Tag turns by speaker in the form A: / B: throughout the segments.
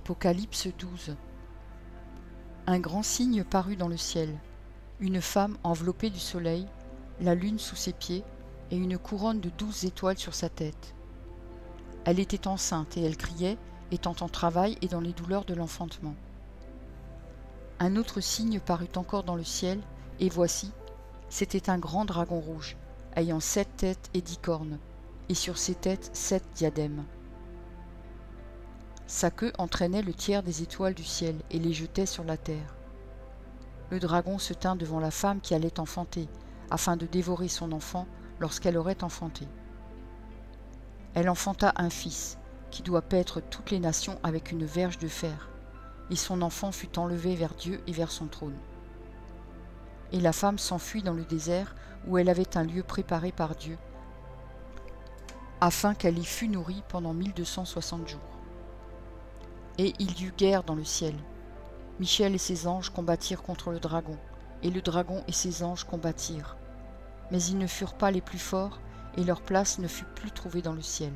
A: Apocalypse 12. Un grand signe parut dans le ciel, une femme enveloppée du soleil, la lune sous ses pieds, et une couronne de 12 étoiles sur sa tête. Elle était enceinte, et elle criait, étant en travail et dans les douleurs de l'enfantement. Un autre signe parut encore dans le ciel, et voici, c'était un grand dragon rouge, ayant 7 têtes et 10 cornes, et sur ses têtes 7 diadèmes. Sa queue entraînait le tiers des étoiles du ciel et les jetait sur la terre. Le dragon se tint devant la femme qui allait enfanter, afin de dévorer son enfant lorsqu'elle aurait enfanté. Elle enfanta un fils, qui doit paître toutes les nations avec une verge de fer, et son enfant fut enlevé vers Dieu et vers son trône. Et la femme s'enfuit dans le désert, où elle avait un lieu préparé par Dieu, afin qu'elle y fût nourrie pendant 1260 jours. Et il y eut guerre dans le ciel. Michel et ses anges combattirent contre le dragon, et le dragon et ses anges combattirent. Mais ils ne furent pas les plus forts, et leur place ne fut plus trouvée dans le ciel.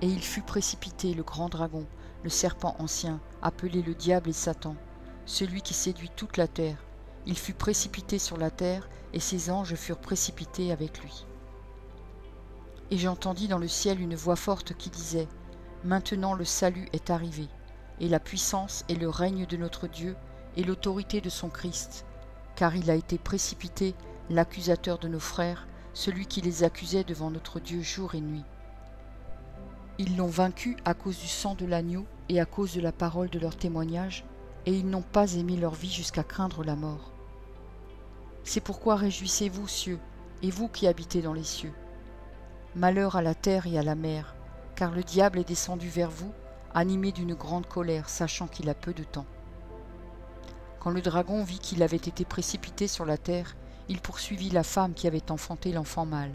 A: Et il fut précipité, le grand dragon, le serpent ancien, appelé le diable et Satan, celui qui séduit toute la terre. Il fut précipité sur la terre, et ses anges furent précipités avec lui. Et j'entendis dans le ciel une voix forte qui disait : Maintenant le salut est arrivé, et la puissance et le règne de notre Dieu, et l'autorité de son Christ, car il a été précipité, l'accusateur de nos frères, celui qui les accusait devant notre Dieu jour et nuit. Ils l'ont vaincu à cause du sang de l'agneau et à cause de la parole de leur témoignage, et ils n'ont pas aimé leur vie jusqu'à craindre la mort. C'est pourquoi réjouissez-vous, cieux, et vous qui habitez dans les cieux. Malheur à la terre et à la mer, car le diable est descendu vers vous, animé d'une grande colère, sachant qu'il a peu de temps. Quand le dragon vit qu'il avait été précipité sur la terre, il poursuivit la femme qui avait enfanté l'enfant mâle.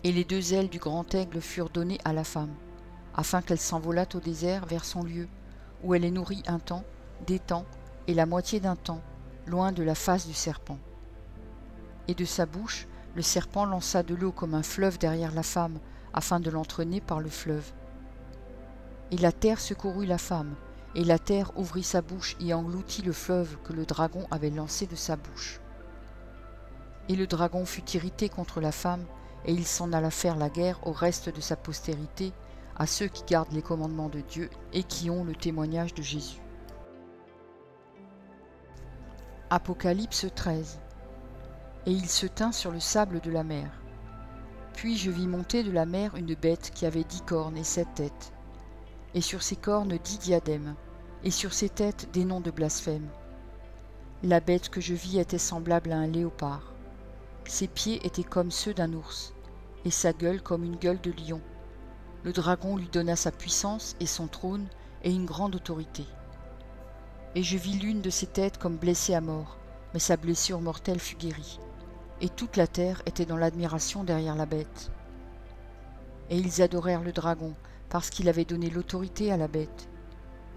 A: Et les 2 ailes du grand aigle furent données à la femme, afin qu'elle s'envolât au désert vers son lieu, où elle est nourrie un temps, des temps, et la moitié d'un temps, loin de la face du serpent. Et de sa bouche, le serpent lança de l'eau comme un fleuve derrière la femme, afin de l'entraîner par le fleuve. Et la terre secourut la femme, et la terre ouvrit sa bouche et engloutit le fleuve que le dragon avait lancé de sa bouche. Et le dragon fut irrité contre la femme, et il s'en alla faire la guerre au reste de sa postérité, à ceux qui gardent les commandements de Dieu et qui ont le témoignage de Jésus. Apocalypse 13. Et il se tint sur le sable de la mer. Puis je vis monter de la mer une bête qui avait 10 cornes et 7 têtes, et sur ses cornes 10 diadèmes, et sur ses têtes des noms de blasphème. La bête que je vis était semblable à un léopard. Ses pieds étaient comme ceux d'un ours, et sa gueule comme une gueule de lion. Le dragon lui donna sa puissance et son trône et une grande autorité. Et je vis l'une de ses têtes comme blessée à mort, mais sa blessure mortelle fut guérie. Et toute la terre était dans l'admiration derrière la bête. Et ils adorèrent le dragon, parce qu'il avait donné l'autorité à la bête.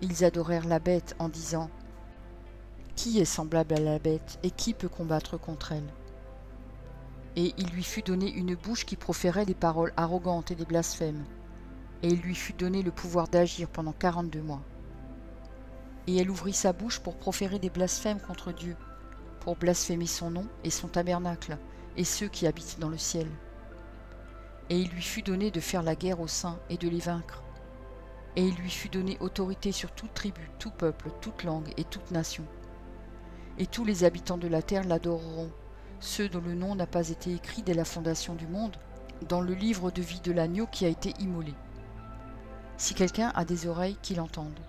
A: Ils adorèrent la bête en disant : Qui est semblable à la bête, et qui peut combattre contre elle ? Et il lui fut donné une bouche qui proférait des paroles arrogantes et des blasphèmes. Et il lui fut donné le pouvoir d'agir pendant 42 mois. Et elle ouvrit sa bouche pour proférer des blasphèmes contre Dieu, pour blasphémer son nom et son tabernacle, et ceux qui habitent dans le ciel. Et il lui fut donné de faire la guerre aux saints et de les vaincre. Et il lui fut donné autorité sur toute tribu, tout peuple, toute langue et toute nation. Et tous les habitants de la terre l'adoreront, ceux dont le nom n'a pas été écrit dès la fondation du monde, dans le livre de vie de l'agneau qui a été immolé. Si quelqu'un a des oreilles, qu'il entende.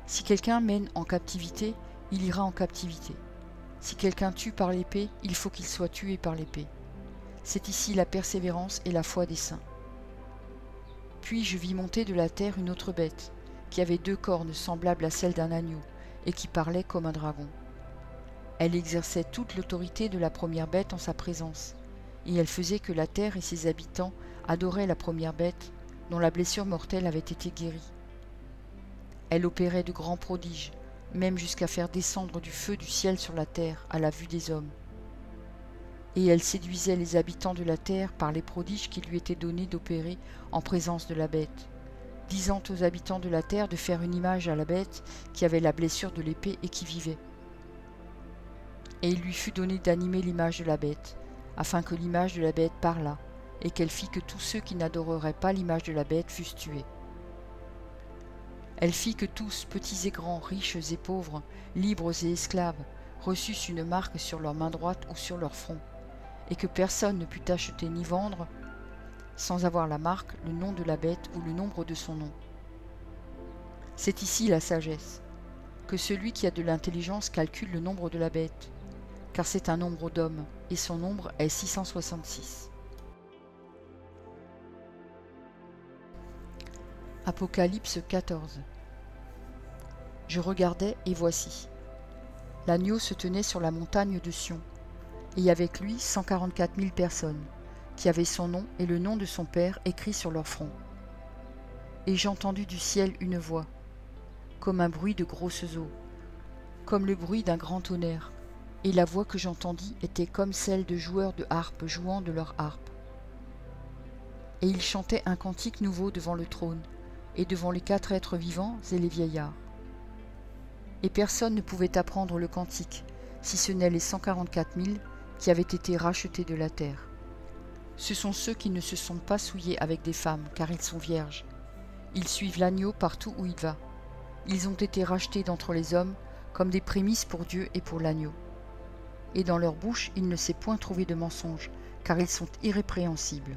A: Si quelqu'un mène en captivité, il ira en captivité. Si quelqu'un tue par l'épée, il faut qu'il soit tué par l'épée. C'est ici la persévérance et la foi des saints. Puis je vis monter de la terre une autre bête, qui avait 2 cornes semblables à celles d'un agneau, et qui parlait comme un dragon. Elle exerçait toute l'autorité de la première bête en sa présence, et elle faisait que la terre et ses habitants adoraient la première bête, dont la blessure mortelle avait été guérie. Elle opérait de grands prodiges, même jusqu'à faire descendre du feu du ciel sur la terre à la vue des hommes. Et elle séduisait les habitants de la terre par les prodiges qui lui étaient donnés d'opérer en présence de la bête. disant aux habitants de la terre de faire une image à la bête qui avait la blessure de l'épée et qui vivait. Et il lui fut donné d'animer l'image de la bête, afin que l'image de la bête parlât, et qu'elle fit que tous ceux qui n'adoreraient pas l'image de la bête fussent tués. Elle fit que tous, petits et grands, riches et pauvres, libres et esclaves, reçussent une marque sur leur main droite ou sur leur front, et que personne ne put acheter ni vendre, sans avoir la marque, le nom de la bête ou le nombre de son nom. C'est ici la sagesse, que celui qui a de l'intelligence calcule le nombre de la bête, car c'est un nombre d'hommes, et son nombre est 666. Apocalypse 14. Je regardais, et voici. L'agneau se tenait sur la montagne de Sion, et avec lui 144 000 personnes, qui avaient son nom et le nom de son Père écrit sur leur front. Et j'entendis du ciel une voix, comme un bruit de grosses eaux, comme le bruit d'un grand tonnerre, et la voix que j'entendis était comme celle de joueurs de harpe jouant de leur harpe. Et ils chantaient un cantique nouveau devant le trône, et devant les 4 êtres vivants et les vieillards. Et personne ne pouvait apprendre le cantique, si ce n'est les 144 000 qui avaient été rachetés de la terre. Ce sont ceux qui ne se sont pas souillés avec des femmes, car ils sont vierges. Ils suivent l'agneau partout où il va. Ils ont été rachetés d'entre les hommes, comme des prémices pour Dieu et pour l'agneau. Et dans leur bouche il ne s'est point trouvé de mensonge, car ils sont irrépréhensibles.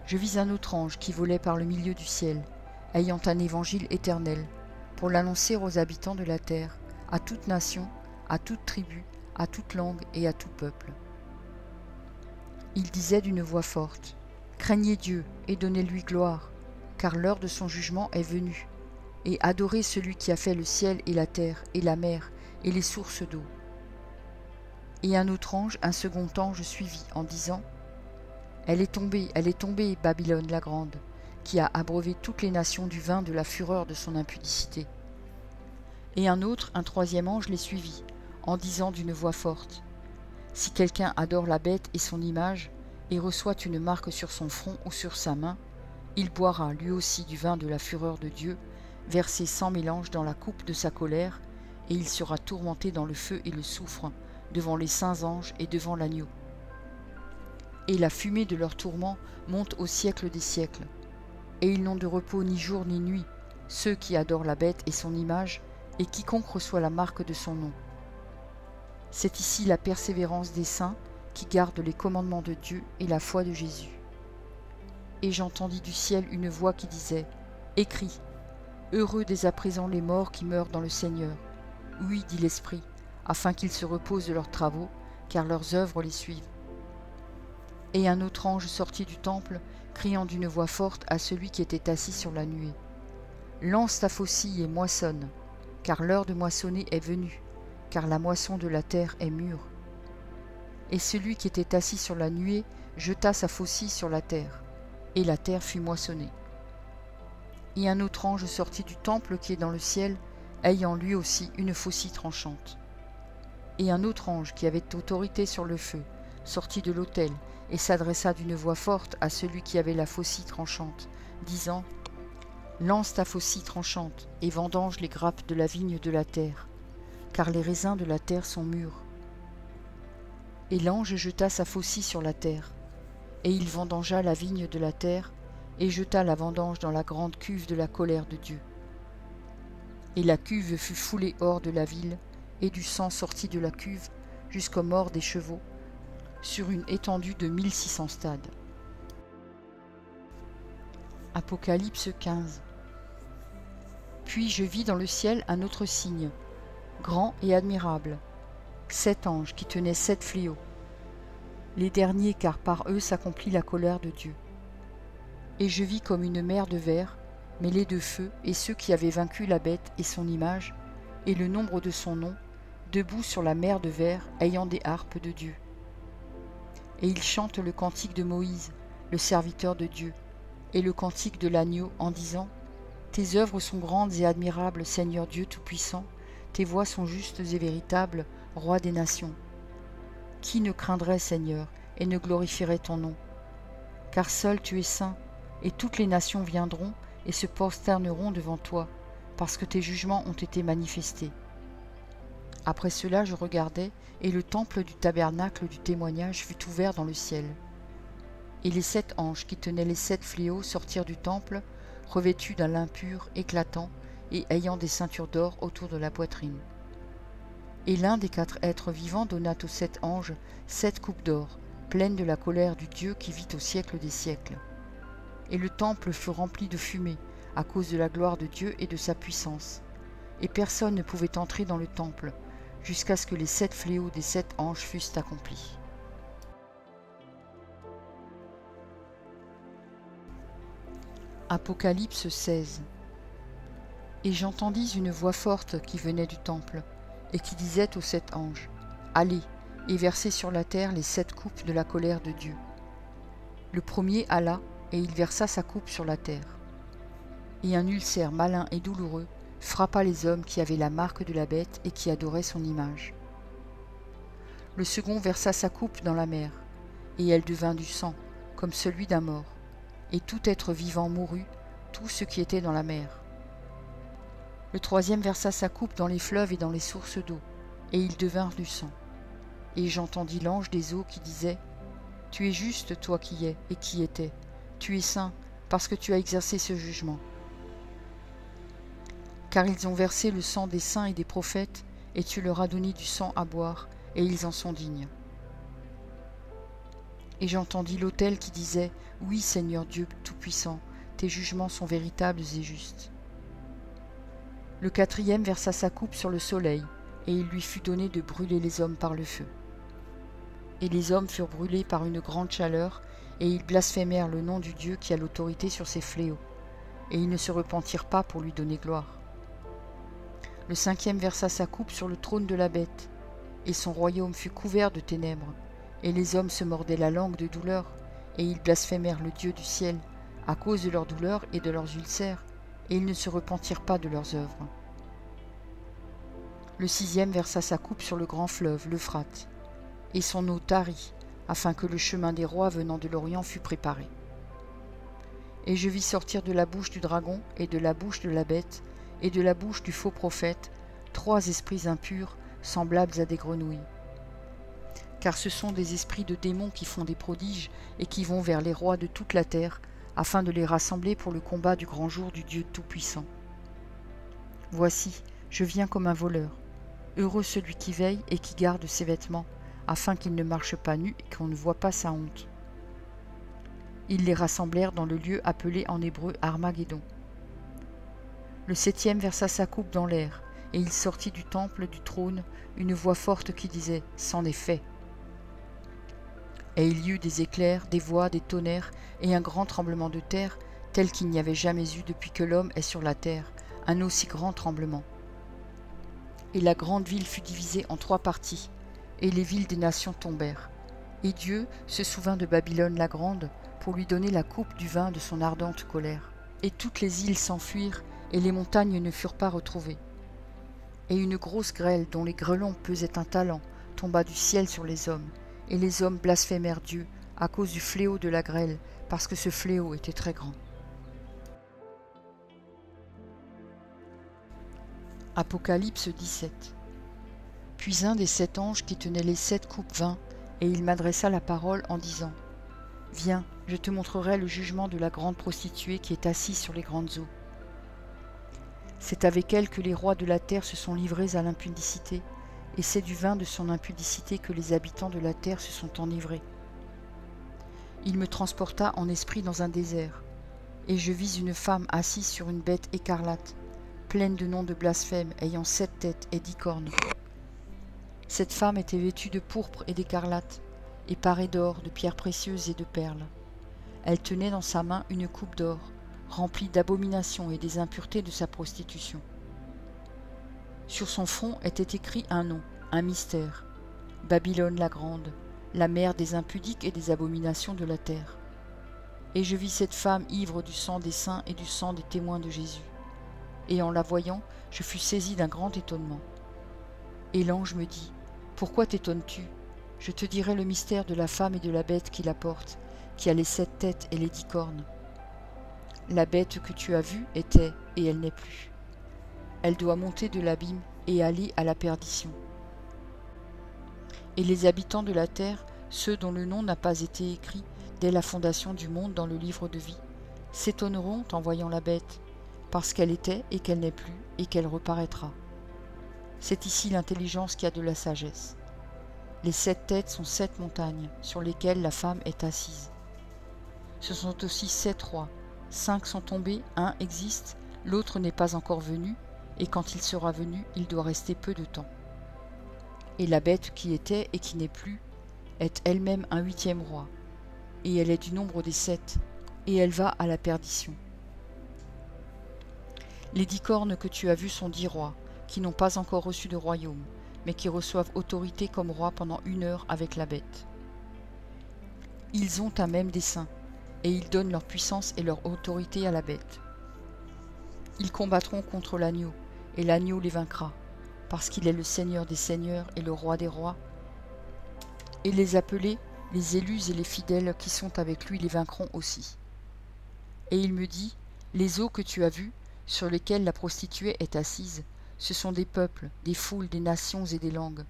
A: Je vis un autre ange qui volait par le milieu du ciel, ayant un évangile éternel, pour l'annoncer aux habitants de la terre, à toute nation, à toute tribu, à toute langue et à tout peuple. Il disait d'une voix forte, « Craignez Dieu et donnez-lui gloire, car l'heure de son jugement est venue, et adorez celui qui a fait le ciel et la terre et la mer et les sources d'eau. » Et un autre ange, un second ange suivit, en disant, « Elle est tombée, Babylone la grande, qui a abreuvé toutes les nations du vin de la fureur de son impudicité. » Et un autre, un troisième ange les suivit, en disant d'une voix forte, « Si quelqu'un adore la bête et son image, et reçoit une marque sur son front ou sur sa main, il boira lui aussi du vin de la fureur de Dieu, versé sans mélange dans la coupe de sa colère, et il sera tourmenté dans le feu et le soufre, devant les saints anges et devant l'agneau. Et la fumée de leur tourment monte au siècle des siècles. Et ils n'ont de repos ni jour ni nuit, ceux qui adorent la bête et son image, et quiconque reçoit la marque de son nom. C'est ici la persévérance des saints qui gardent les commandements de Dieu et la foi de Jésus. Et j'entendis du ciel une voix qui disait, « Écris, heureux dès à présent les morts qui meurent dans le Seigneur. Oui, dit l'Esprit, afin qu'ils se reposent de leurs travaux, car leurs œuvres les suivent. » Et un autre ange sortit du temple, criant d'une voix forte à celui qui était assis sur la nuée, « Lance ta faucille et moissonne, car l'heure de moissonner est venue, car la moisson de la terre est mûre. » Et celui qui était assis sur la nuée jeta sa faucille sur la terre, et la terre fut moissonnée. Et un autre ange sortit du temple qui est dans le ciel, ayant lui aussi une faucille tranchante. Et un autre ange qui avait autorité sur le feu sortit de l'autel et s'adressa d'une voix forte à celui qui avait la faucille tranchante, disant, « Lance ta faucille tranchante et vendange les grappes de la vigne de la terre, car les raisins de la terre sont mûrs. » Et l'ange jeta sa faucille sur la terre, et il vendangea la vigne de la terre, et jeta la vendange dans la grande cuve de la colère de Dieu. Et la cuve fut foulée hors de la ville, et du sang sortit de la cuve jusqu'aux morts des chevaux, sur une étendue de 1600 stades. Apocalypse 15. Puis je vis dans le ciel un autre signe, grand et admirable, 7 anges qui tenaient 7 fléaux, les derniers car par eux s'accomplit la colère de Dieu. Et je vis comme une mer de verre, mêlée de feu, et ceux qui avaient vaincu la bête et son image, et le nombre de son nom, debout sur la mer de verre, ayant des harpes de Dieu. Et ils chantent le cantique de Moïse, le serviteur de Dieu, et le cantique de l'agneau, en disant, « Tes œuvres sont grandes et admirables, Seigneur Dieu Tout-Puissant, tes voies sont justes et véritables, Roi des nations. Qui ne craindrait, Seigneur, et ne glorifierait ton nom? Car seul tu es saint, et toutes les nations viendront et se prosterneront devant toi, parce que tes jugements ont été manifestés. Après cela, je regardai, et le temple du tabernacle du témoignage fut ouvert dans le ciel. Et les 7 anges qui tenaient les 7 fléaux sortirent du temple, revêtus d'un lin pur, éclatant, et ayant des ceintures d'or autour de la poitrine. Et l'un des 4 êtres vivants donna aux 7 anges 7 coupes d'or, pleines de la colère du Dieu qui vit au siècle des siècles. Et le temple fut rempli de fumée, à cause de la gloire de Dieu et de sa puissance. Et personne ne pouvait entrer dans le temple, jusqu'à ce que les 7 fléaux des 7 anges fussent accomplis. Apocalypse 16. Et j'entendis une voix forte qui venait du temple, et qui disait aux 7 anges, « Allez, et versez sur la terre les 7 coupes de la colère de Dieu. » Le premier alla, et il versa sa coupe sur la terre. Et un ulcère malin et douloureux frappa les hommes qui avaient la marque de la bête et qui adoraient son image. Le second versa sa coupe dans la mer, et elle devint du sang, comme celui d'un mort, et tout être vivant mourut, tout ce qui était dans la mer. Le troisième versa sa coupe dans les fleuves et dans les sources d'eau, et ils devinrent du sang. Et j'entendis l'ange des eaux qui disait, « Tu es juste, toi qui es et qui étais, tu es saint, parce que tu as exercé ce jugement. Car ils ont versé le sang des saints et des prophètes, et tu leur as donné du sang à boire, et ils en sont dignes. » Et j'entendis l'autel qui disait, « Oui, Seigneur Dieu Tout-Puissant, tes jugements sont véritables et justes. » Le quatrième versa sa coupe sur le soleil, et il lui fut donné de brûler les hommes par le feu. Et les hommes furent brûlés par une grande chaleur, et ils blasphémèrent le nom du Dieu qui a l'autorité sur ces fléaux, et ils ne se repentirent pas pour lui donner gloire. Le cinquième versa sa coupe sur le trône de la bête, et son royaume fut couvert de ténèbres, et les hommes se mordaient la langue de douleur, et ils blasphémèrent le Dieu du ciel, à cause de leurs douleurs et de leurs ulcères, et ils ne se repentirent pas de leurs œuvres. Le sixième versa sa coupe sur le grand fleuve, l'Euphrate, et son eau tarit, afin que le chemin des rois venant de l'Orient fût préparé. Et je vis sortir de la bouche du dragon, et de la bouche de la bête, et de la bouche du faux prophète, 3 esprits impurs, semblables à des grenouilles. Car ce sont des esprits de démons qui font des prodiges, et qui vont vers les rois de toute la terre, afin de les rassembler pour le combat du grand jour du Dieu Tout-Puissant. Voici, je viens comme un voleur. Heureux celui qui veille et qui garde ses vêtements, afin qu'il ne marche pas nu et qu'on ne voit pas sa honte. Ils les rassemblèrent dans le lieu appelé en hébreu Armageddon. Le septième versa sa coupe dans l'air, et il sortit du temple du trône une voix forte qui disait « C'en est fait !» Et il y eut des éclairs, des voix, des tonnerres, et un grand tremblement de terre, tel qu'il n'y avait jamais eu depuis que l'homme est sur la terre, un aussi grand tremblement. Et la grande ville fut divisée en 3 parties, et les villes des nations tombèrent. Et Dieu se souvint de Babylone la grande, pour lui donner la coupe du vin de son ardente colère. Et toutes les îles s'enfuirent, et les montagnes ne furent pas retrouvées. Et une grosse grêle, dont les grêlons pesaient un talent, tomba du ciel sur les hommes, et les hommes blasphémèrent Dieu à cause du fléau de la grêle, parce que ce fléau était très grand. Apocalypse 17. Puis un des 7 anges qui tenait les 7 coupes vint, et il m'adressa la parole en disant « Viens, je te montrerai le jugement de la grande prostituée qui est assise sur les grandes eaux. C'est avec elle que les rois de la terre se sont livrés à l'impudicité, et c'est du vin de son impudicité que les habitants de la terre se sont enivrés. Il me transporta en esprit dans un désert, et je vis une femme assise sur une bête écarlate, pleine de noms de blasphème, ayant 7 têtes et 10 cornes. Cette femme était vêtue de pourpre et d'écarlate, et parée d'or, de pierres précieuses et de perles. Elle tenait dans sa main une coupe d'or, remplie d'abominations et des impuretés de sa prostitution. Sur son front était écrit un nom, un mystère, Babylone la grande, la mère des impudiques et des abominations de la terre. Et je vis cette femme ivre du sang des saints et du sang des témoins de Jésus. Et en la voyant, je fus saisi d'un grand étonnement. Et l'ange me dit, « Pourquoi t'étonnes-tu? Je te dirai le mystère de la femme et de la bête qui la porte, qui a les 7 têtes et les 10 cornes. La bête que tu as vue était, et elle n'est plus. Elle doit monter de l'abîme et aller à la perdition. Et les habitants de la terre, ceux dont le nom n'a pas été écrit dès la fondation du monde dans le livre de vie, s'étonneront en voyant la bête, parce qu'elle était et qu'elle n'est plus et qu'elle reparaîtra. C'est ici l'intelligence qui a de la sagesse. Les 7 têtes sont 7 montagnes sur lesquelles la femme est assise. Ce sont aussi 7 rois. 5 sont tombés, un existe, l'autre n'est pas encore venu, et quand il sera venu, il doit rester peu de temps. Et la bête qui était et qui n'est plus est elle-même un 8e roi, et elle est du nombre des 7, et elle va à la perdition. Les 10 cornes que tu as vues sont 10 rois, qui n'ont pas encore reçu de royaume, mais qui reçoivent autorité comme rois pendant 1 heure avec la bête. Ils ont un même dessein, et ils donnent leur puissance et leur autorité à la bête. Ils combattront contre l'agneau, et l'agneau les vaincra, parce qu'il est le Seigneur des seigneurs et le Roi des rois. Et les appelés, les élus et les fidèles qui sont avec lui les vaincront aussi. Et il me dit, les eaux que tu as vues, sur lesquelles la prostituée est assise, ce sont des peuples, des foules, des nations et des langues.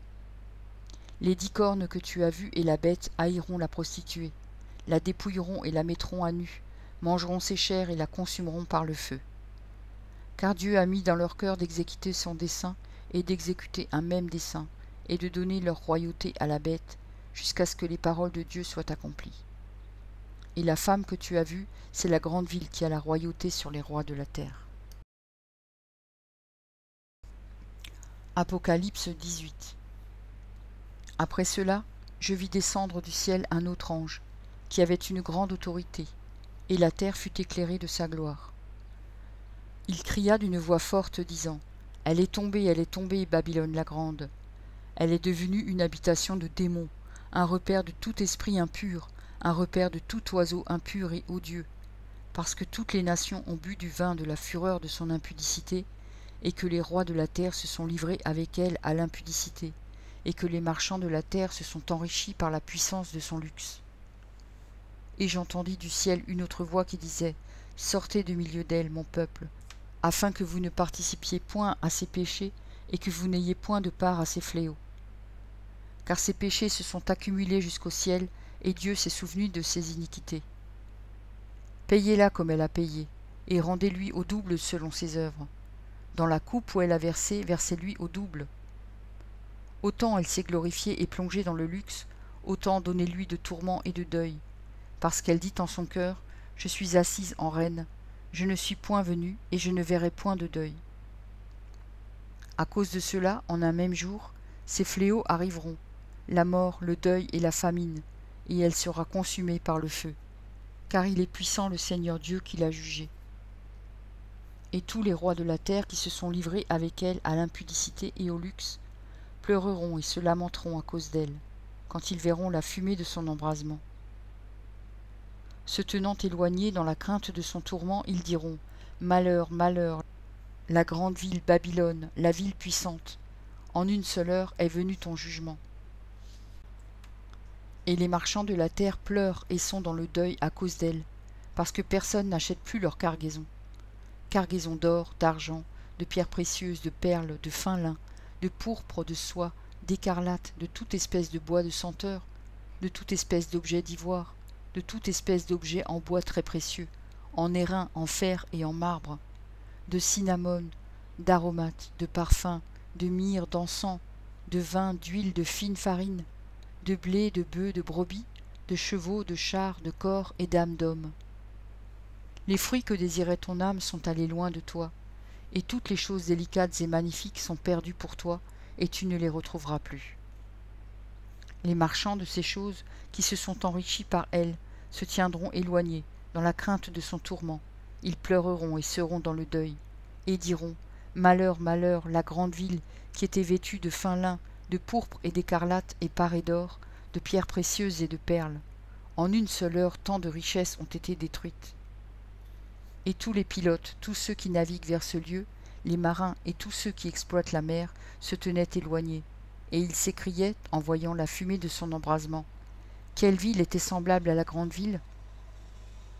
A: Les 10 cornes que tu as vues et la bête haïront la prostituée, la dépouilleront et la mettront à nu, mangeront ses chairs et la consumeront par le feu. Car Dieu a mis dans leur cœur d'exécuter son dessein et d'exécuter un même dessein, et de donner leur royauté à la bête, jusqu'à ce que les paroles de Dieu soient accomplies. Et la femme que tu as vue, c'est la grande ville qui a la royauté sur les rois de la terre. Apocalypse 18. Après cela, je vis descendre du ciel un autre ange, qui avait une grande autorité, et la terre fut éclairée de sa gloire. Il cria d'une voix forte, disant, « Elle est tombée, Babylone la grande. Elle est devenue une habitation de démons, un repère de tout esprit impur, un repère de tout oiseau impur et odieux, parce que toutes les nations ont bu du vin de la fureur de son impudicité, et que les rois de la terre se sont livrés avec elle à l'impudicité, et que les marchands de la terre se sont enrichis par la puissance de son luxe. Et j'entendis du ciel une autre voix qui disait, « Sortez du milieu d'elle, mon peuple, afin que vous ne participiez point à ses péchés, et que vous n'ayez point de part à ses fléaux. Car ses péchés se sont accumulés jusqu'au ciel, et Dieu s'est souvenu de ses iniquités. Payez-la comme elle a payé, et rendez-lui au double selon ses œuvres. Dans la coupe où elle a versé, versez-lui au double. Autant elle s'est glorifiée et plongée dans le luxe, autant donnez-lui de tourments et de deuil, parce qu'elle dit en son cœur, « Je suis assise en reine, je ne suis point venue, et je ne verrai point de deuil. » À cause de cela, en un même jour, ces fléaux arriveront, la mort, le deuil et la famine, et elle sera consumée par le feu, car il est puissant le Seigneur Dieu qui l'a jugée. Et tous les rois de la terre qui se sont livrés avec elle à l'impudicité et au luxe, pleureront et se lamenteront à cause d'elle, quand ils verront la fumée de son embrasement. Se tenant éloignés dans la crainte de son tourment, ils diront, « Malheur, malheur, la grande ville Babylone, la ville puissante, en une seule heure est venu ton jugement. » Et les marchands de la terre pleurent et sont dans le deuil à cause d'elle, parce que personne n'achète plus leur cargaison. Cargaison d'or, d'argent, de pierres précieuses, de perles, de fin lin, de pourpre, de soie, d'écarlate, de toute espèce de bois de senteur, de toute espèce d'objet d'ivoire, de toute espèce d'objet en bois très précieux, en airain, en fer et en marbre, de cinnamome, d'aromates, de parfums, de myrrhe, d'encens, de vin, d'huile, de fine farine, de blé, de bœufs, de brebis, de chevaux, de chars, de corps et d'âmes d'hommes. Les fruits que désirait ton âme sont allés loin de toi, et toutes les choses délicates et magnifiques sont perdues pour toi, et tu ne les retrouveras plus. Les marchands de ces choses, qui se sont enrichis par elles, se tiendront éloignés, dans la crainte de son tourment. Ils pleureront et seront dans le deuil, et diront, « Malheur, malheur, la grande ville, qui était vêtue de fin lin, de pourpre et d'écarlate et parée d'or, de pierres précieuses et de perles. En une seule heure, tant de richesses ont été détruites. » Et tous les pilotes, tous ceux qui naviguent vers ce lieu, les marins et tous ceux qui exploitent la mer, se tenaient éloignés, et ils s'écriaient, en voyant la fumée de son embrasement, « Quelle ville était semblable à la grande ville ?»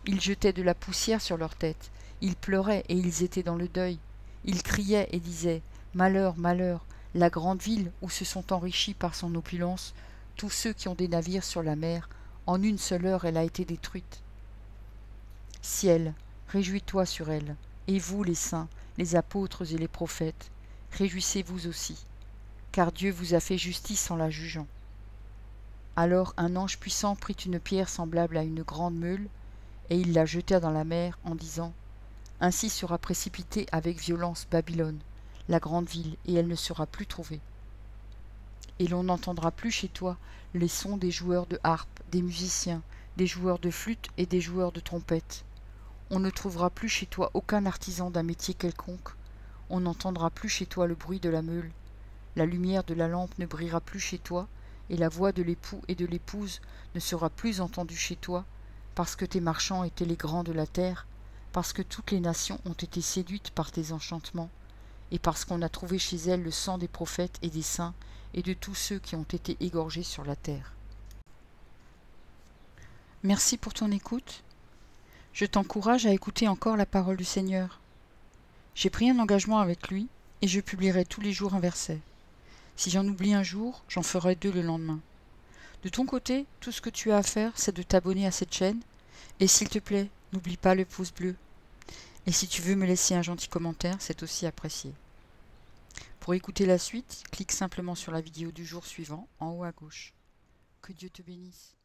A: Ils jetaient de la poussière sur leurs têtes. Ils pleuraient et ils étaient dans le deuil. Ils criaient et disaient « Malheur, malheur, la grande ville où se sont enrichis par son opulence tous ceux qui ont des navires sur la mer, en une seule heure elle a été détruite. » Ciel, réjouis-toi sur elle, et vous les saints, les apôtres et les prophètes, réjouissez-vous aussi, car Dieu vous a fait justice en la jugeant. Alors un ange puissant prit une pierre semblable à une grande meule, et il la jeta dans la mer en disant « Ainsi sera précipitée avec violence Babylone, la grande ville, et elle ne sera plus trouvée. Et l'on n'entendra plus chez toi les sons des joueurs de harpe, des musiciens, des joueurs de flûte et des joueurs de trompette. On ne trouvera plus chez toi aucun artisan d'un métier quelconque. On n'entendra plus chez toi le bruit de la meule. La lumière de la lampe ne brillera plus chez toi, et la voix de l'époux et de l'épouse ne sera plus entendue chez toi, parce que tes marchands étaient les grands de la terre, parce que toutes les nations ont été séduites par tes enchantements, et parce qu'on a trouvé chez elles le sang des prophètes et des saints, et de tous ceux qui ont été égorgés sur la terre. Merci pour ton écoute. Je t'encourage à écouter encore la parole du Seigneur. J'ai pris un engagement avec lui, et je publierai tous les jours un verset. Si j'en oublie un jour, j'en ferai 2 le lendemain. De ton côté, tout ce que tu as à faire, c'est de t'abonner à cette chaîne, et s'il te plaît, n'oublie pas le pouce bleu. Et si tu veux me laisser un gentil commentaire, c'est aussi apprécié. Pour écouter la suite, clique simplement sur la vidéo du jour suivant, en haut à gauche. Que Dieu te bénisse.